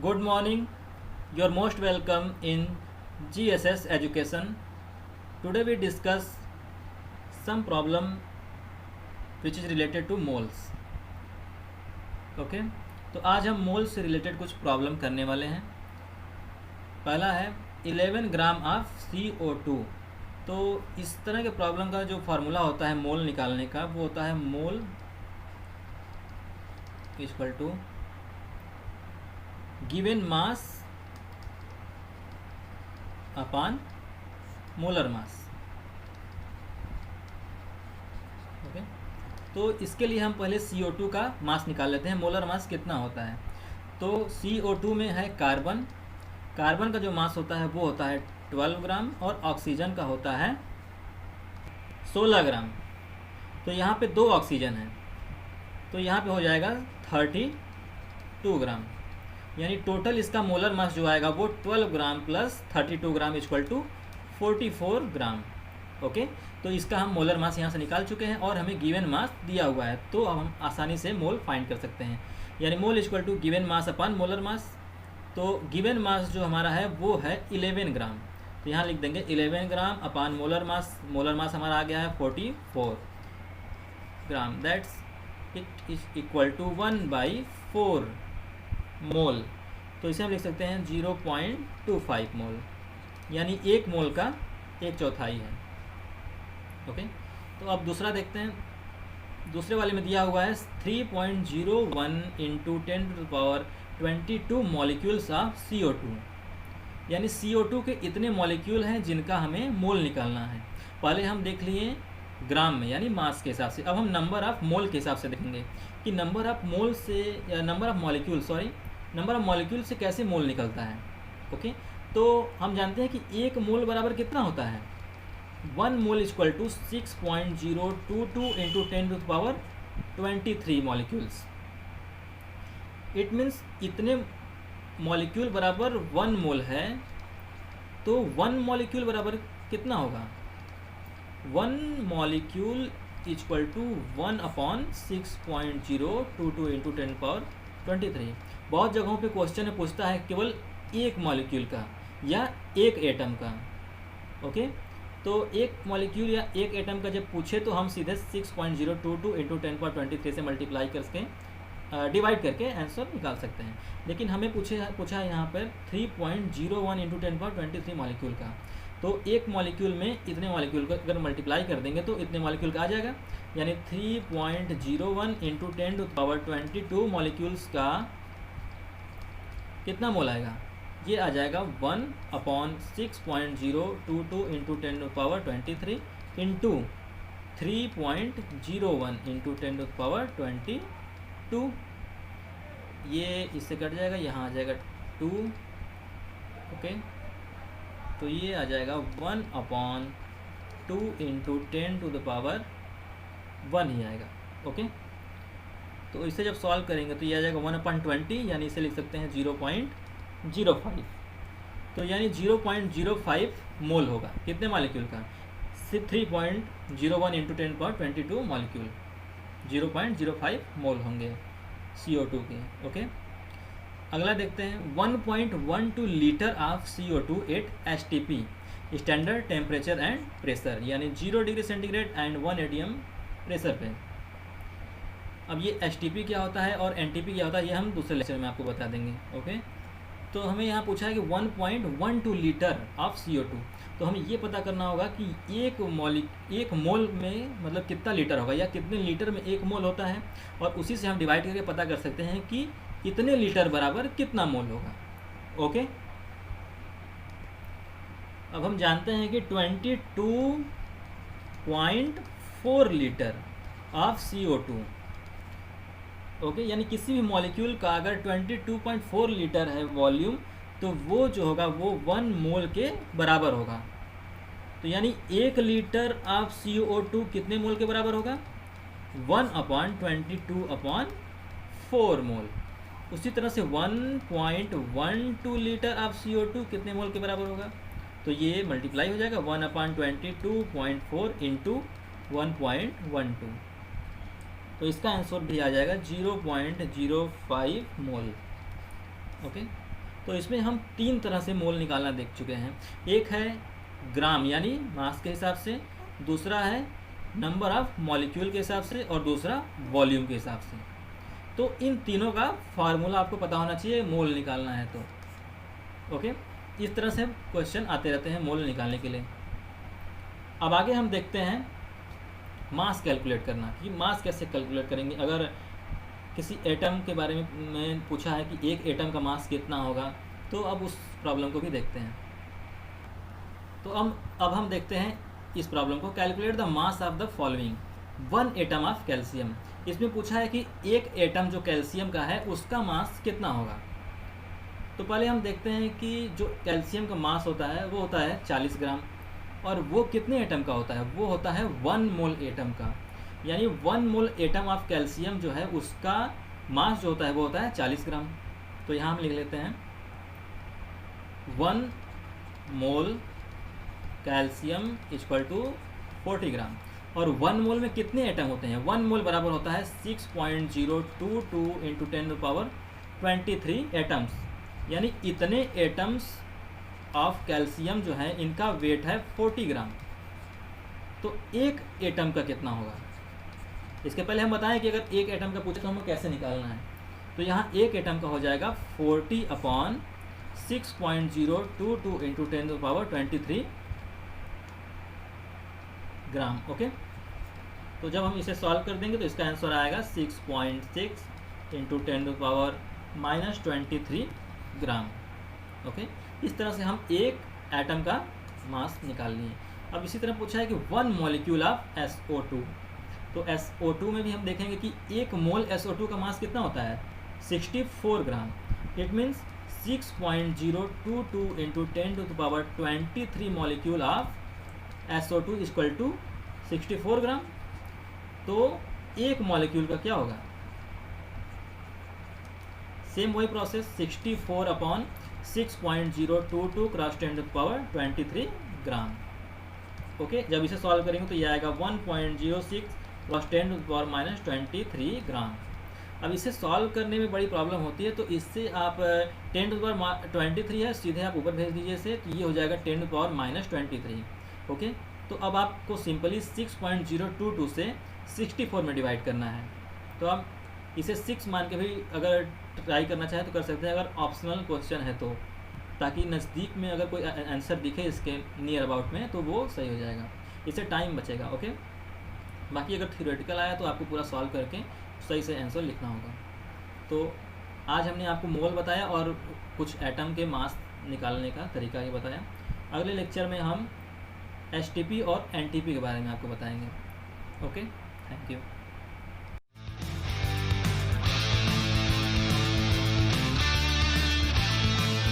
Good morning. You are most welcome in GSS Education. Today we discuss some problem which is related to moles. Okay तो आज हम मोल से related कुछ problem करने वाले हैं। पहला है 11 ग्राम ऑफ CO2। तो इस तरह के प्रॉब्लम का जो फार्मूला होता है मोल निकालने का वो होता है mole equal to given mass upon molar mass. Okay तो इसके लिए हम पहले CO2 का मास निकाल लेते हैं, मोलर मास कितना होता है। तो CO2 में है कार्बन, कार्बन का जो मास होता है वो होता है 12 ग्राम और ऑक्सीजन का होता है 16 ग्राम। तो यहाँ पे 2 ऑक्सीजन है तो यहाँ पे हो जाएगा 32 ग्राम, यानी टोटल इसका मोलर मास जो आएगा वो 12 gram plus 32 gram equal to 44 gram. Okay तो इसका हम मोलर मास यहाँ से निकाल चुके हैं और हमें गिवन मास दिया हुआ है तो अब हम आसानी से मोल फाइंड कर सकते हैं, यानी mole equal to given mass upon molar mass. तो गिवन मास जो हमारा है वो है 11 ग्राम, तो यहाँ लिख देंगे 11 gram upon molar mass. Molar mass हमारा आ गया है 44 gram, that's it is equal to 1/4 mole. तो इसे हम लिख सकते हैं 0.25 मोल, यानी 1 मोल का 1/4 है। ओके तो अब दूसरा देखते हैं। दूसरे वाले में दिया हुआ है 3.01 इंटू 10⁻22 मॉलिक्यूल्स ऑफ CO2, यानी CO2 के इतने मॉलिक्यूल हैं जिनका हमें मोल निकालना है। पहले हम देख लिए ग्राम में यानी मास के हिसाब से, अब हम नंबर ऑफ मोल के हिसाब से देखेंगे कि नंबर ऑफ मोल से या नंबर ऑफ मॉलिक्यूल से कैसे मोल निकलता है। ओके तो हम जानते हैं कि 1 मोल बराबर कितना होता है, 1 mole equal to 6.022 into 10⁻23 molecules. It means इतने मॉलिक्यूल बराबर 1 मोल है, तो 1 मॉलिक्यूल बराबर कितना होगा, 1 मॉलिक्यूल इक्वल टू 1/6.022 इंटू 10⁻23। बहुत जगहों पे क्वेश्चन में पूछता है केवल 1 मॉलिक्यूल का या 1 एटम का। ओके तो 1 मॉलिक्यूल या 1 एटम का जब पूछे तो हम सीधे 6.022 इंटू 10⁻23 से मल्टीप्लाई करके डिवाइड करके आंसर निकाल सकते हैं। लेकिन हमें पूछा है यहाँ पर 3.01 इंटू 10⁻23 मॉलिक्यूल का, तो 1 मॉलिक्यूल में इतने मॉलिक्यूल को अगर मल्टीप्लाई कर देंगे तो इतने मॉलिक्यूल का आ जाएगा, यानी 3.01 इंटू 10⁻22 मॉलिक्यूल्स का कितना मोल आएगा, ये आ जाएगा 1/6.022 इंटू 10⁻23 इंटू 3.01 इंटू 10⁻22। ये इससे कट जाएगा, यहाँ आ जाएगा 2। ओके तो ये आ जाएगा 1/2 इंटू 10⁻1 ही आएगा। ओके तो इसे जब सॉल्व करेंगे तो ये आ जाएगा 1/20, यानी इसे लिख सकते हैं 0.05। तो यानी 0.05 मोल होगा कितने मॉलिक्यूल का, 3.01 इंटू 10⁻22 मॉलिक्यूल, 0.05 मोल होंगे CO2 के। ओके अगला देखते हैं 1.12 litre of CO2 at STP standard temperature and pressure, यानी 0 degree centigrade and 1 atm pressure पे। अब ये STP क्या होता है और NTP क्या होता है ये हम दूसरे लेक्चर में आपको बता देंगे। ओके तो हमें यहाँ पूछा है कि 1.12 लीटर ऑफ CO2, तो हमें ये पता करना होगा कि एक मोल में मतलब कितना लीटर होगा या कितने लीटर में 1 मोल होता है, और उसी से हम डिवाइड करके पता कर सकते हैं कि इतने लीटर बराबर कितना मोल होगा। ओके अब हम जानते हैं कि 22.4 लीटर ऑफ CO2। ओके यानी किसी भी मॉलिक्यूल का अगर 22.4 लीटर है वॉल्यूम तो वो जो होगा वो 1 मोल के बराबर होगा। तो यानी 1 लीटर ऑफ CO2 कितने मोल के बराबर होगा, 1/22/4 मोल। उसी तरह से 1.12 लीटर ऑफ CO2 कितने मोल के बराबर होगा, तो ये मल्टीप्लाई हो जाएगा 1/22.4 इंटू 1.12, तो इसका आंसर भी आ जाएगा 0.05 मोल। ओके तो इसमें हम 3 तरह से मोल निकालना देख चुके हैं। एक है ग्राम यानी मास के हिसाब से, दूसरा है नंबर ऑफ मॉलिक्यूल के हिसाब से, और दूसरा वॉल्यूम के हिसाब से। तो इन तीनों का फार्मूला आपको पता होना चाहिए मोल निकालना है तो। ओके, इस तरह से क्वेश्चन आते रहते हैं मोल निकालने के लिए। अब आगे हम देखते हैं मास कैलकुलेट करना, कि मास कैसे कैलकुलेट करेंगे। अगर किसी एटम के बारे में पूछा है कि एक एटम का मास कितना होगा, तो अब उस प्रॉब्लम को भी देखते हैं। तो अब हम देखते हैं इस प्रॉब्लम को। Calculate the mass of the following 1 atom of calcium. इसमें पूछा है कि एक एटम जो कैल्शियम का है उसका मास कितना होगा। तो पहले हम देखते हैं कि जो कैल्शियम का मास होता है वो होता है 40 ग्राम, और वो कितने एटम का होता है, वो होता है 1 मोल एटम का। यानी 1 मोल एटम ऑफ कैल्शियम जो है उसका मास जो होता है वो होता है 40 ग्राम। तो यहाँ हम लिख लेते हैं 1 मोल कैल्शियम इक्वल टू 40 ग्राम। और 1 मोल में कितने एटम होते हैं, 1 मोल बराबर होता है 6.022 इंटू 10⁻23 एटम्स। यानी इतने एटम्स ऑफ कैल्शियम जो है इनका वेट है 40 ग्राम। तो एक एटम का कितना होगा, इसके पहले हम बताएं कि अगर एक एटम का पूछे तो हमें कैसे निकालना है। तो यहाँ एक एटम का हो जाएगा 40/6.022 इंटू 10⁻23 ग्राम। ओके, तो जब हम इसे सॉल्व कर देंगे तो इसका आंसर आएगा 6.6 इंटू 10⁻23 ग्राम। ओके, इस तरह से हम एक एटम का मास निकाल लिए। अब इसी तरह पूछा है कि 1 मॉलिक्यूल ऑफ SO2। तो SO2 में भी हम देखेंगे कि एक मोल SO2 का मास कितना होता है 64 gram. It means 6.022 into 10⁻23 molecule of SO2 equal to 64 gram. तो एक मॉलिक्यूल का क्या होगा, सेम वही प्रोसेस 64/6.022 क्रॉस 10⁻23 ग्राम। ओके, जब इसे सॉल्व करेंगे तो ये आएगा 1.06 क्रॉस 10⁻23 ग्राम। अब इसे सॉल्व करने में बड़ी प्रॉब्लम होती है, तो इससे आप 10⁻23 है सीधे आप ऊपर भेज दीजिए इसे, तो ये हो जाएगा 10⁻23। ओके, तो अब आपको सिंपली 6.022 से 64 में डिवाइड करना है। तो आप इसे 6 मान के भी अगर ट्राई करना चाहे तो कर सकते हैं, अगर ऑप्शनल क्वेश्चन है तो, ताकि नज़दीक में अगर कोई आंसर दिखे इसके नियर अबाउट में तो वो सही हो जाएगा, इससे टाइम बचेगा। ओके, बाकी अगर थ्योरेटिकल आया तो आपको पूरा सॉल्व करके सही से आंसर लिखना होगा। तो आज हमने आपको मोल बताया और कुछ एटम के मास निकालने का तरीका ही बताया। अगले लेक्चर में हम STP और NTP के बारे में आपको बताएंगे। Okay, thank you.